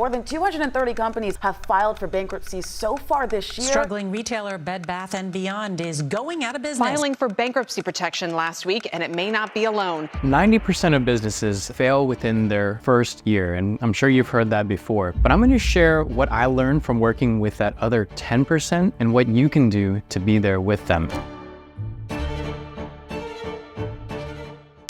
More than 230 companies have filed for bankruptcy so far this year. Struggling retailer Bed Bath & Beyond is going out of business. Filing for bankruptcy protection last week, and it may not be alone. 90% of businesses fail within their first year, and I'm sure you've heard that before. But I'm going to share what I learned from working with that other 10% and what you can do to be there with them.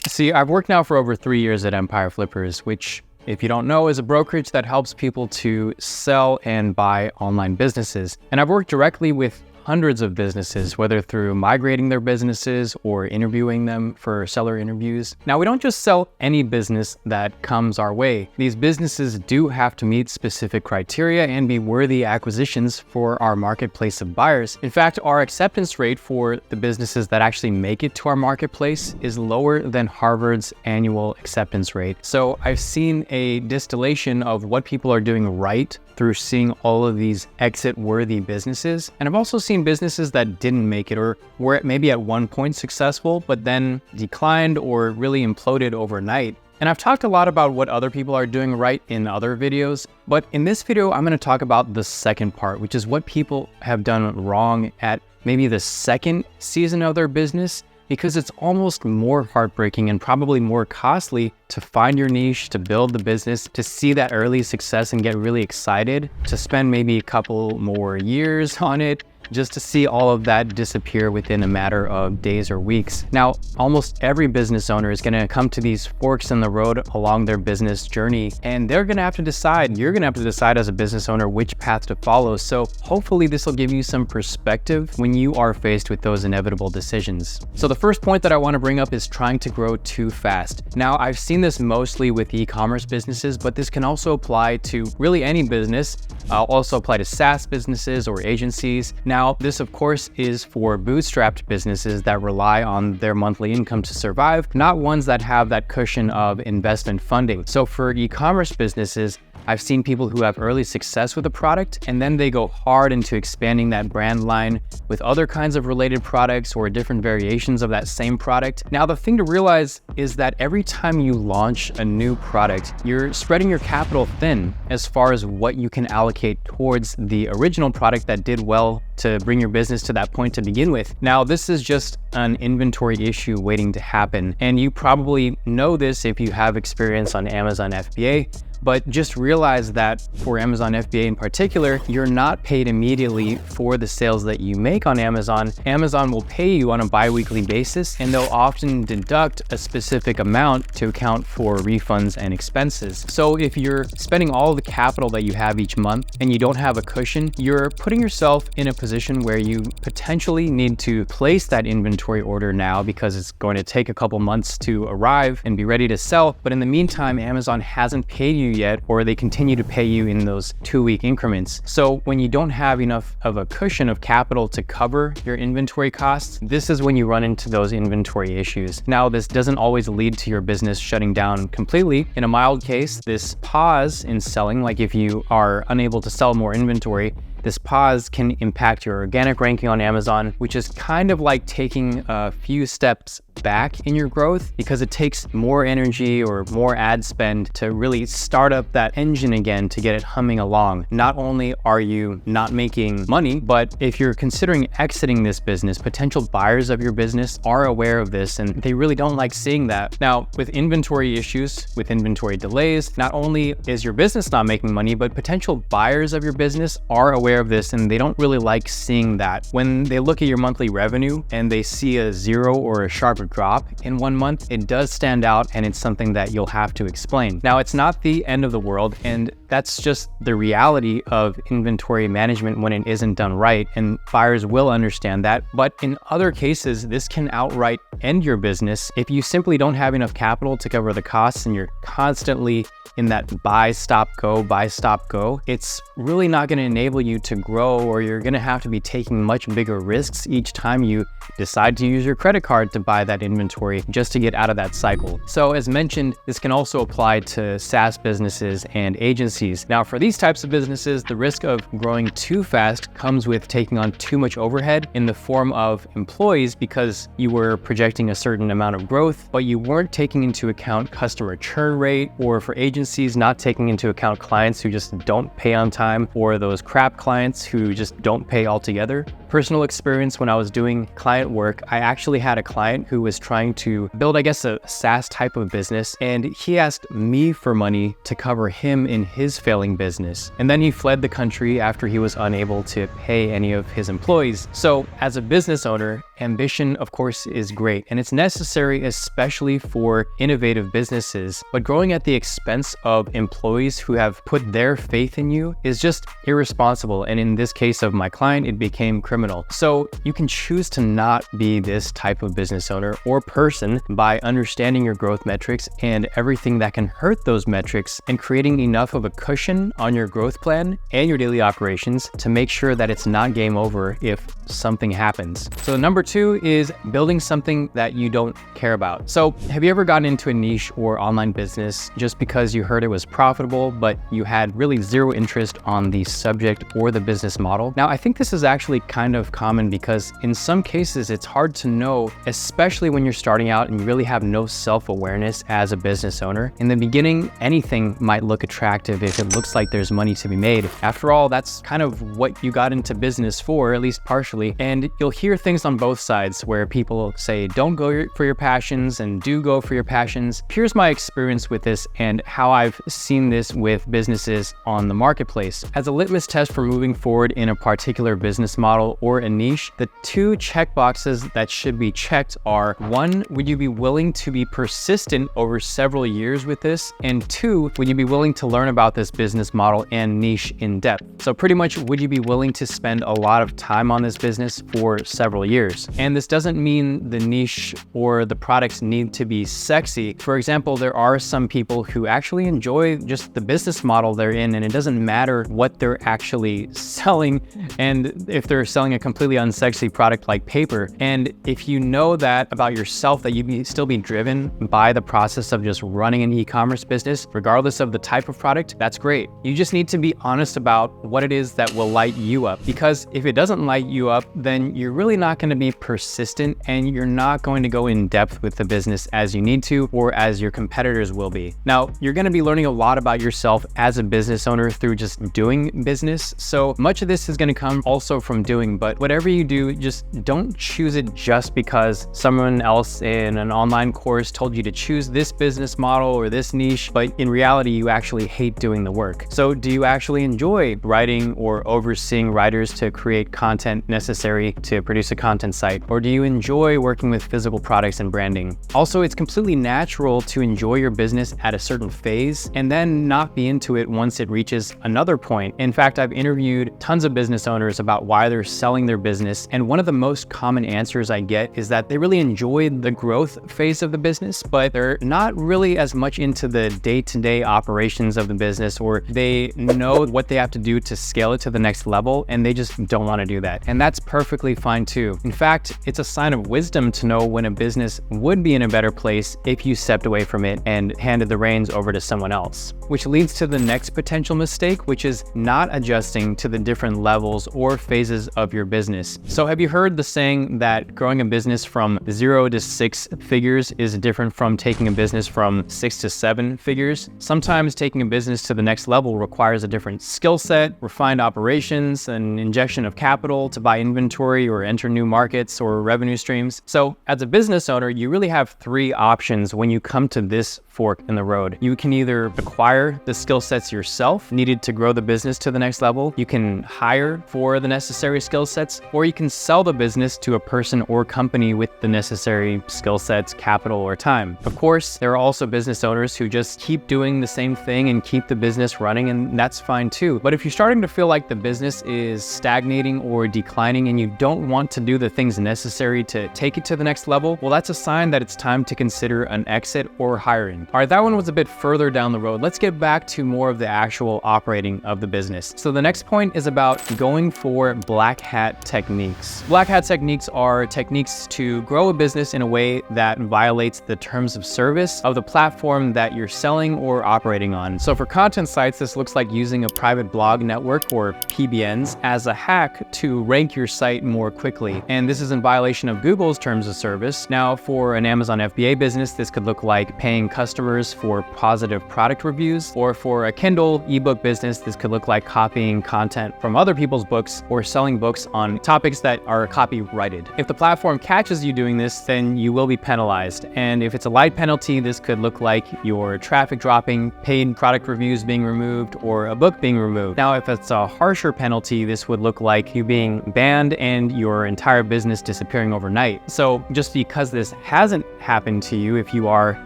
See, I've worked now for over 3 years at Empire Flippers, which, if you don't know, is a brokerage that helps people to sell and buy online businesses. And I've worked directly with hundreds of businesses, whether through migrating their businesses or interviewing them for seller interviews. Now, we don't just sell any business that comes our way. These businesses do have to meet specific criteria and be worthy acquisitions for our marketplace of buyers. In fact, our acceptance rate for the businesses that actually make it to our marketplace is lower than Harvard's annual acceptance rate. So I've seen a distillation of what people are doing right through seeing all of these exit-worthy businesses. And I've also seen businesses that didn't make it or were maybe at one point successful, but then declined or really imploded overnight. And I've talked a lot about what other people are doing right in other videos, but in this video, I'm going to talk about the second part, which is what people have done wrong at maybe the second season of their business, because it's almost more heartbreaking and probably more costly to find your niche, to build the business, to see that early success and get really excited, to spend maybe a couple more years on it, just to see all of that disappear within a matter of days or weeks. Now, almost every business owner is gonna come to these forks in the road along their business journey, and they're gonna have to decide, you're gonna have to decide as a business owner which path to follow. So hopefully this will give you some perspective when you are faced with those inevitable decisions. So the first point that I wanna bring up is trying to grow too fast. Now, I've seen this mostly with e-commerce businesses, but this can also apply to really any business. Also apply to SaaS businesses or agencies. Now, this of course is for bootstrapped businesses that rely on their monthly income to survive, not ones that have that cushion of investment funding. So for e-commerce businesses, I've seen people who have early success with a product and then they go hard into expanding that brand line with other kinds of related products or different variations of that same product. Now, the thing to realize is that every time you launch a new product, you're spreading your capital thin as far as what you can allocate towards the original product that did well to bring your business to that point to begin with. Now, this is just an inventory issue waiting to happen. And you probably know this if you have experience on Amazon FBA. But just realize that for Amazon FBA in particular, you're not paid immediately for the sales that you make on Amazon. Amazon will pay you on a bi-weekly basis, and they'll often deduct a specific amount to account for refunds and expenses. So if you're spending all the capital that you have each month and you don't have a cushion, you're putting yourself in a position where you potentially need to place that inventory order now because it's going to take a couple months to arrive and be ready to sell. But in the meantime, Amazon hasn't paid you yet, or they continue to pay you in those 2-week increments. So when you don't have enough of a cushion of capital to cover your inventory costs, this is when you run into those inventory issues. Now, this doesn't always lead to your business shutting down completely. In a mild case, this pause in selling, like if you are unable to sell more inventory, this pause can impact your organic ranking on Amazon, which is kind of like taking a few steps back in your growth because it takes more energy or more ad spend to really start up that engine again to get it humming along. Not only are you not making money, but if you're considering exiting this business, potential buyers of your business are aware of this and they really don't like seeing that. Now, with inventory issues, with inventory delays, not only is your business not making money, but potential buyers of your business are aware of this and they don't really like seeing that. When they look at your monthly revenue and they see a 0 or a sharp drop in 1 month, it does stand out and it's something that you'll have to explain. Now, it's not the end of the world, and that's just the reality of inventory management when it isn't done right, and buyers will understand that. But in other cases, this can outright end your business if you simply don't have enough capital to cover the costs and you're constantly in that buy, stop, go, buy, stop, go. It's really not going to enable you to grow, or you're going to have to be taking much bigger risks each time you decide to use your credit card to buy that that inventory just to get out of that cycle. So as mentioned, this can also apply to SaaS businesses and agencies. Now, for these types of businesses, the risk of growing too fast comes with taking on too much overhead in the form of employees because you were projecting a certain amount of growth, but you weren't taking into account customer churn rate, or for agencies, not taking into account clients who just don't pay on time, or those crap clients who just don't pay altogether. Personal experience, when I was doing client work, I actually had a client who was trying to build, I guess, a SaaS type of business, and he asked me for money to cover him in his failing business. And then he fled the country after he was unable to pay any of his employees. So as a business owner, ambition, of course, is great, and it's necessary, especially for innovative businesses. But growing at the expense of employees who have put their faith in you is just irresponsible. And in this case of my client, it became criminal. So you can choose to not be this type of business owner or person by understanding your growth metrics and everything that can hurt those metrics, and creating enough of a cushion on your growth plan and your daily operations to make sure that it's not game over if something happens. So number 2 is building something that you don't care about. So have you ever gotten into a niche or online business just because you heard it was profitable, but you had really zero interest on the subject or the business model? Now, I think this is actually kind of common because in some cases it's hard to know, especially when you're starting out and you really have no self-awareness as a business owner. In the beginning, anything might look attractive if it looks like there's money to be made. After all, that's kind of what you got into business for, at least partially. And you'll hear things on both sides where people say, don't go for your passions and do go for your passions. Here's my experience with this and how I've seen this with businesses on the marketplace. As a litmus test for moving forward in a particular business model or a niche, the 2 checkboxes that should be checked are: 1, would you be willing to be persistent over several years with this? And 2, would you be willing to learn about this business model and niche in depth? So pretty much, would you be willing to spend a lot of time on this business for several years? And this doesn't mean the niche or the products need to be sexy. For example, there are some people who actually enjoy just the business model they're in, and it doesn't matter what they're actually selling, and if they're selling a completely unsexy product like paper. And if you know that about yourself, that you still be driven by the process of just running an e-commerce business, regardless of the type of product, that's great. You just need to be honest about what it is that will light you up, because if it doesn't light you up, then you're really not going to be persistent, and you're not going to go in depth with the business as you need to, or as your competitors will be. Now, you're going to be learning a lot about yourself as a business owner through just doing business. So much of this is going to come also from doing, but whatever you do, just don't choose it just because someone else in an online course told you to choose this business model or this niche, but in reality, you actually hate doing the work. So do you actually enjoy writing or overseeing writers to create content necessary to produce a content site? Or do you enjoy working with physical products and branding? Also, it's completely natural to enjoy your business at a certain phase and then not be into it once it reaches another point. In fact, I've interviewed tons of business owners about why they're selling their business, and one of the most common answers I get is that they really enjoy the growth phase of the business, but they're not really as much into the day-to-day operations of the business, or they know what they have to do to scale it to the next level, and they just don't want to do that. And that's perfectly fine too. In fact, it's a sign of wisdom to know when a business would be in a better place if you stepped away from it and handed the reins over to someone else. Which leads to the next potential mistake, which is not adjusting to the different levels or phases of your business. So have you heard the saying that growing a business from 0 to 6 figures is different from taking a business from 6 to 7 figures? Sometimes taking a business to the next level requires a different skill set, refined operations, an injection of capital to buy inventory or enter new markets or revenue streams. So as a business owner, you really have 3 options when you come to this fork in the road. You can either acquire the skill sets yourself needed to grow the business to the next level, you can hire for the necessary skill sets, or you can sell the business to a person or company with the necessary skill sets, capital, or time. Of course, there are also business owners who just keep doing the same thing and keep the business running, and that's fine too. But if you're starting to feel like the business is stagnating or declining and you don't want to do the things necessary to take it to the next level, well, that's a sign that it's time to consider an exit or hiring. All right, that one was a bit further down the road. Let's get back to more of the actual operating of the business. So the next point is about going for black hat techniques. Black hat techniques are techniques to grow a business in a way that violates the terms of service of the platform that you're selling or operating on. So for content sites, this looks like using a private blog network or PBNs as a hack to rank your site more quickly. And this is in violation of Google's terms of service. Now, for an Amazon FBA business, this could look like paying customers for positive product reviews, or for a Kindle ebook business, this could look like copying content from other people's books or selling books on topics that are copyrighted. If the platform catches you doing this, then you will be penalized. And if it's a light penalty, this could look like your traffic dropping, paid product reviews being removed, or a book being removed. Now, if it's a harsher penalty, this would look like you being banned and your entire business disappearing overnight. So just because this hasn't happened to you, if you are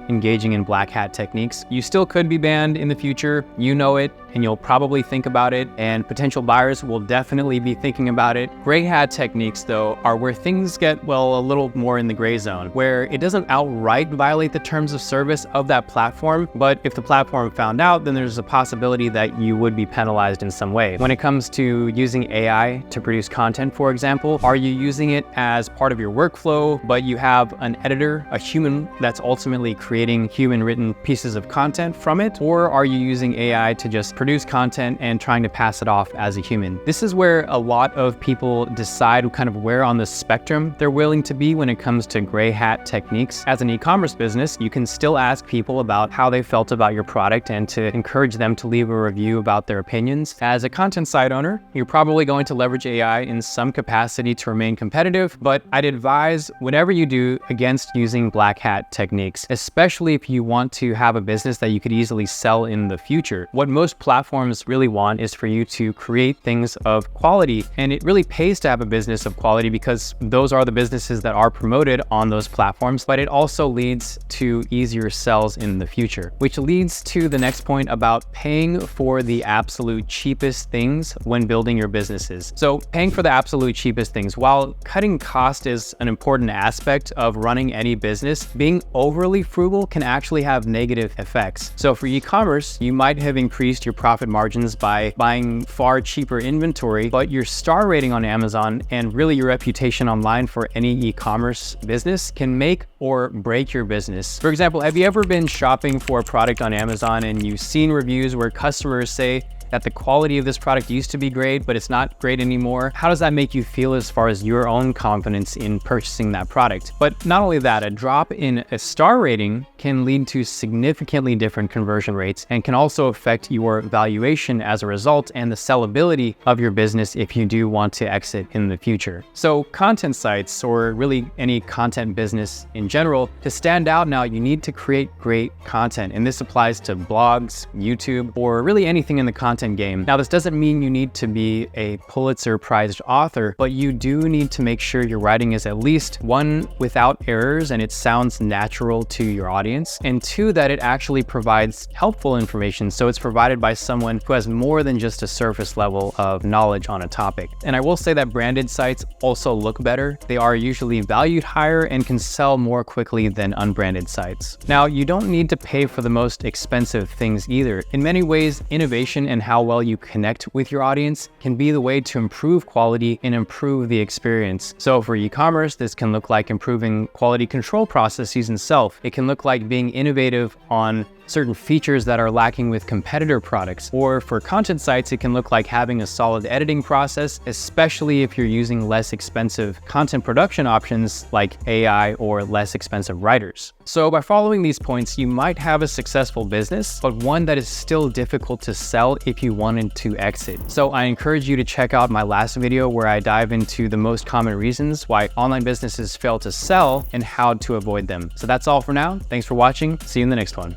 engaging in black hat techniques, you still could be banned in the future. You know it, and you'll probably think about it, and potential buyers will definitely be thinking about it. Gray hat techniques, though, are where things get, well, a little more in the gray zone, where it doesn't outright violate the terms of service of that platform, but if the platform found out, then there's a possibility that you would be penalized in some way. When it comes to using AI to produce content, for example, are you using it as part of your workflow, but you have an editor, a human that's ultimately creating human-written pieces of content from it? Or are you using AI to just produce content and trying to pass it off as a human? This is where a lot of people decide kind of where on the spectrum they're willing to be when it comes to gray hat techniques. As an e-commerce business, you can still ask people about how they felt about your product and to encourage them to leave a review about their opinions. As a content site owner, you're probably going to leverage AI in some capacity to remain competitive, but I'd advise whatever you do against using black hat techniques, especially if you want to have a business that you could easily sell in the future. What most platforms really want is for you to create things of quality, and it really pays to have a business of quality because those are the businesses that are promoted on those platforms, but it also leads to easier sells in the future, which leads to the next point about paying for the absolute cheapest things when building your businesses. So paying for the absolute cheapest things, while cutting cost is an important aspect of running any business, being overly frugal can actually have negative effects. So for e-commerce, you might have increased your profit margins by buying far cheaper inventory, but your star rating on Amazon and really your reputation online for any e-commerce business can make or break your business. For example, have you ever been shopping for a product on Amazon and you've seen reviews where customers say that the quality of this product used to be great, but it's not great anymore? How does that make you feel as far as your own confidence in purchasing that product? But not only that, a drop in a star rating can lead to significantly different conversion rates and can also affect your valuation as a result and the sellability of your business if you do want to exit in the future. So content sites, or really any content business in general, to stand out now, you need to create great content. And this applies to blogs, YouTube, or really anything in the content game. Now, this doesn't mean you need to be a Pulitzer Prize author, but you do need to make sure your writing is at least, one, without errors and it sounds natural to your audience, and two, that it actually provides helpful information, so it's provided by someone who has more than just a surface level of knowledge on a topic. And I will say that branded sites also look better. They are usually valued higher and can sell more quickly than unbranded sites. Now, you don't need to pay for the most expensive things either. In many ways, innovation and how well you connect with your audience can be the way to improve quality and improve the experience. So for e-commerce, this can look like improving quality control processes itself. It can look like being innovative on certain features that are lacking with competitor products. Or for content sites, it can look like having a solid editing process, especially if you're using less expensive content production options like AI or less expensive writers. So by following these points, you might have a successful business, but one that is still difficult to sell if you wanted to exit. So I encourage you to check out my last video where I dive into the most common reasons why online businesses fail to sell and how to avoid them. So that's all for now. Thanks for watching. See you in the next one.